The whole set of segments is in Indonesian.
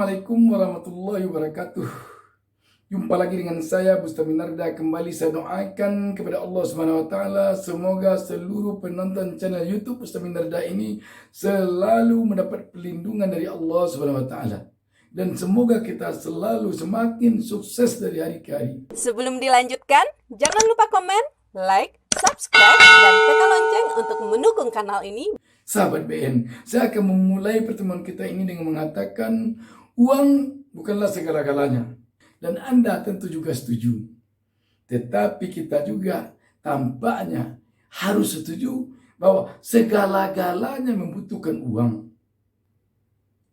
Assalamualaikum warahmatullahi wabarakatuh. Jumpa lagi dengan saya Bustami Narda. Kembali saya doakan kepada Allah Subhanahu wa taala semoga seluruh penonton channel YouTube Bustami Narda ini selalu mendapat perlindungan dari Allah Subhanahu wa taala. Dan semoga kita selalu semakin sukses dari hari ke hari. Sebelum dilanjutkan, jangan lupa komen, like, subscribe, dan tekan lonceng untuk mendukung kanal ini. Sahabat BN, saya akan memulai pertemuan kita ini dengan mengatakan uang bukanlah segala-galanya. Dan Anda tentu juga setuju. Tetapi kita juga tampaknya harus setuju bahwa segala-galanya membutuhkan uang.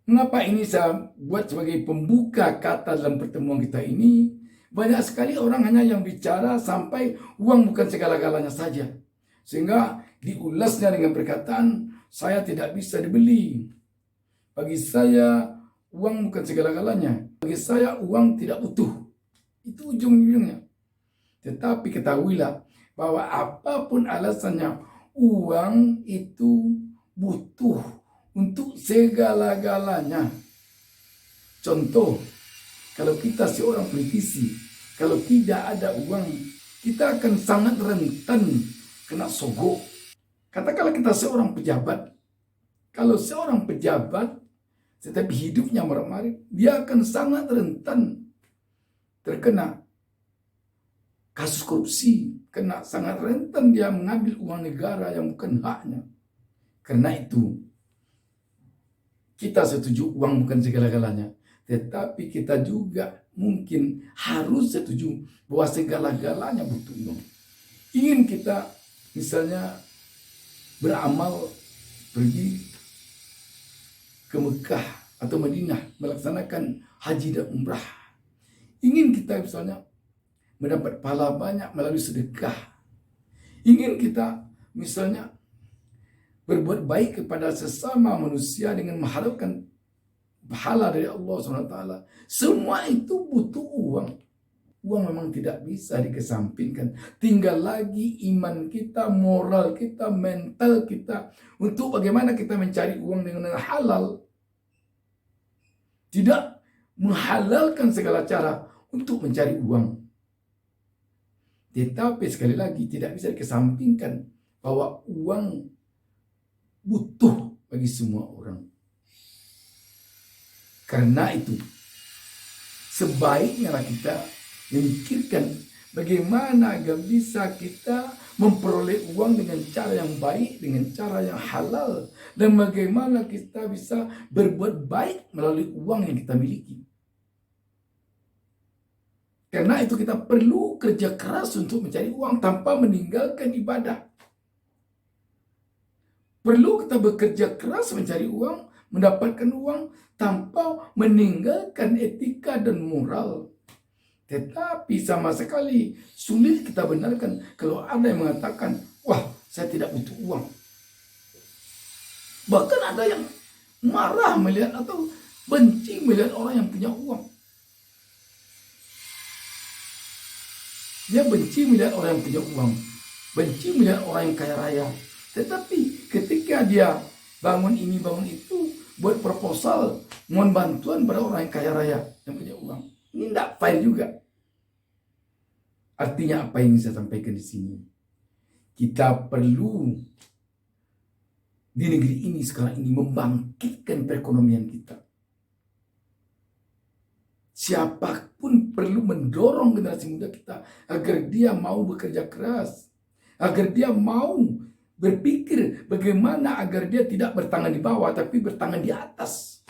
Mengapa ini saya buat sebagai pembuka kata dalam pertemuan kita ini? Banyak sekali orang hanya yang bicara sampai uang bukan segala-galanya saja. Sehingga diulasnya dengan perkataan, saya tidak bisa dibeli. Bagi saya, uang bukan segala-galanya. Bagi saya, uang tidak utuh. Itu ujung-ujungnya. Tetapi ketahuilah bahwa apapun alasannya, uang itu butuh untuk segala-galanya. Contoh, kalau kita seorang politisi, kalau tidak ada uang, kita akan sangat rentan kena sogok. Katakanlah kita seorang pejabat. Kalau seorang pejabat tetapi hidupnya marak-marik, dia akan sangat rentan terkena kasus korupsi, sangat rentan dia mengambil uang negara yang bukan haknya. Karena itu, kita setuju uang bukan segala-galanya, tetapi kita juga mungkin harus setuju bahwa segala-galanya butuh uang. Ingin kita misalnya beramal pergi ke Mekah atau Madinah melaksanakan haji dan umrah. Ingin kita misalnya mendapat pahala banyak melalui sedekah. Ingin kita misalnya berbuat baik kepada sesama manusia dengan mengharapkan pahala dari Allah SWT. Semua itu butuh uang. Uang memang tidak bisa dikesampingkan. Tinggal lagi iman kita, moral kita, mental kita. Untuk bagaimana kita mencari uang dengan halal. Tidak menghalalkan segala cara untuk mencari uang. Tetapi sekali lagi tidak bisa dikesampingkan bahwa uang butuh bagi semua orang. Karena itu, sebaiknya kita memikirkan bagaimana agar bisa kita memperoleh uang dengan cara yang baik, dengan cara yang halal, dan bagaimana kita bisa berbuat baik melalui uang yang kita miliki. Karena itu kita perlu kerja keras untuk mencari uang tanpa meninggalkan ibadah. Perlu kita bekerja keras mencari uang, mendapatkan uang tanpa meninggalkan etika dan moral. Tetapi sama sekali sulit kita benarkan kalau ada yang mengatakan, wah saya tidak butuh uang. Bahkan ada yang marah melihat atau benci melihat orang yang punya uang. Dia benci melihat orang yang punya uang. Benci melihat orang yang kaya raya. Tetapi ketika dia bangun ini bangun itu, buat proposal, mohon bantuan pada orang yang kaya raya yang punya uang. Ini tidak fair juga. Artinya apa yang saya sampaikan di sini? Kita perlu di negeri ini sekarang ini membangkitkan perekonomian kita. Siapapun perlu mendorong generasi muda kita agar dia mau bekerja keras, agar dia mau berpikir bagaimana agar dia tidak bertangan di bawah tapi bertangan di atas.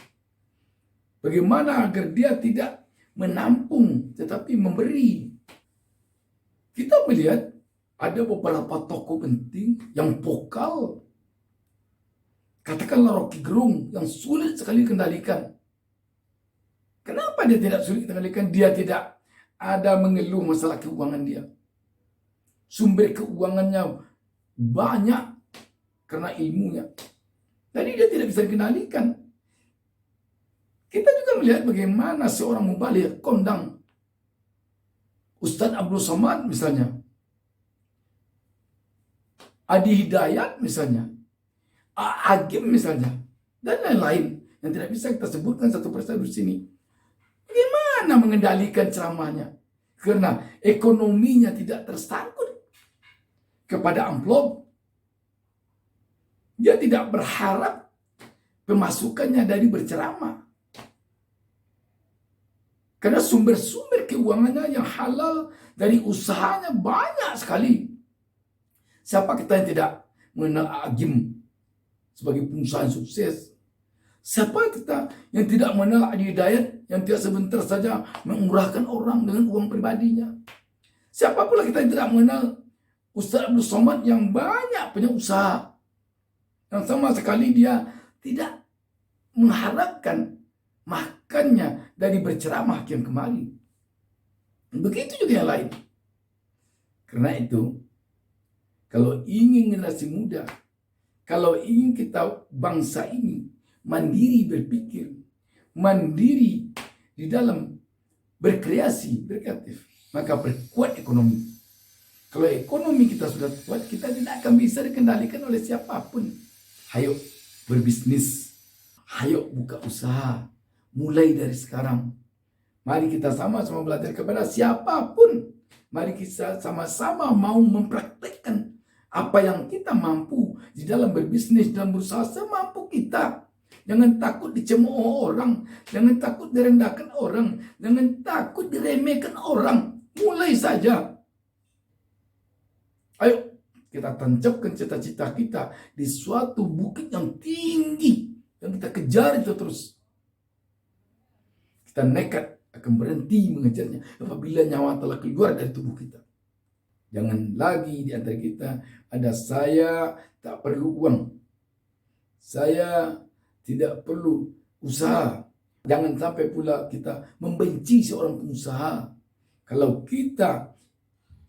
Bagaimana agar dia tidak menampung tetapi memberi. Kita melihat ada beberapa tokoh penting yang vokal. Katakanlah Rocky Gerung yang sulit sekali dikendalikan. Kenapa dia tidak sulit dikendalikan? Dia tidak ada mengeluh masalah keuangan dia. Sumber keuangannya banyak karena ilmunya. Jadi dia tidak bisa dikendalikan. Kita juga melihat bagaimana seorang mubalik kondang Ustadz Abdul Somad misalnya, Adi Hidayat misalnya, Agim misalnya, dan lain-lain. yang tidak bisa kita sebutkan satu persatu di sini. Bagaimana mengendalikan ceramahnya? Karena ekonominya tidak tersangkut kepada amplop. Dia tidak berharap pemasukannya dari berceramah. Karena sumber-sumber keuangannya yang halal dari usahanya banyak sekali. Siapa kita yang tidak mengenal Agim sebagai pengusaha yang sukses? Siapa kita yang tidak mengenal Adi Hidayat yang tidak sebentar saja mengurahkan orang dengan uang pribadinya? Siapa pula kita yang tidak mengenal Ustaz Abdul Somad yang banyak punya usaha, yang sama sekali dia tidak mengharapkan makannya dari berceramah kian kemari. Begitu juga yang lain. Karena itu, kalau ingin generasi muda, kalau ingin kita bangsa ini mandiri berpikir, mandiri di dalam berkreasi, berkreatif, maka perkuat ekonomi. Kalau ekonomi kita sudah kuat, kita tidak akan bisa dikendalikan oleh siapapun. Hayo berbisnis, hayo buka usaha, mulai dari sekarang. Mari kita sama-sama belajar kepada siapapun. Mari kita sama-sama mau mempraktekkan apa yang kita mampu di dalam berbisnis dan berusaha semampu kita. Jangan takut dicemooh orang, jangan takut direndahkan orang, jangan takut diremehkan orang. Mulai saja. Ayo kita tancapkan cita-cita kita di suatu bukit yang tinggi, yang kita kejar itu terus. Kita nekat akan berhenti mengejarnya apabila nyawa telah keluar dari tubuh kita. Jangan lagi di antara kita ada saya tak perlu uang, saya tidak perlu usaha. Jangan sampai pula kita membenci seorang pengusaha. Kalau kita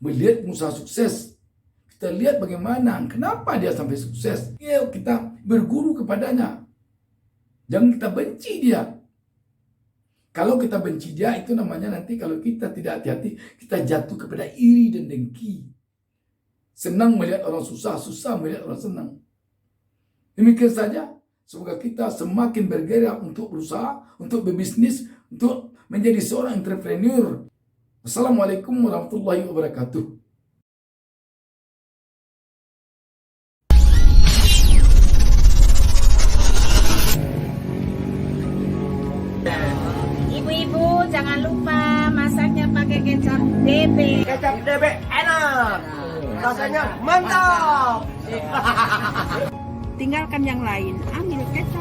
melihat pengusaha sukses, kita lihat bagaimana, kenapa dia sampai sukses. Yuk kita berguru kepadanya. Jangan kita benci dia. Kalau kita benci dia, itu namanya nanti kalau kita tidak hati-hati, kita jatuh kepada iri dan dengki. Senang melihat orang susah, susah melihat orang senang. Demikian saja. Semoga kita semakin bergerak untuk berusaha, untuk berbisnis, untuk menjadi seorang entrepreneur. Assalamualaikum warahmatullahi wabarakatuh. Ibu-ibu jangan lupa masaknya pakai kecap DB. Kecap DB enak, rasanya mantap. Tinggalkan yang lain, ambil kecap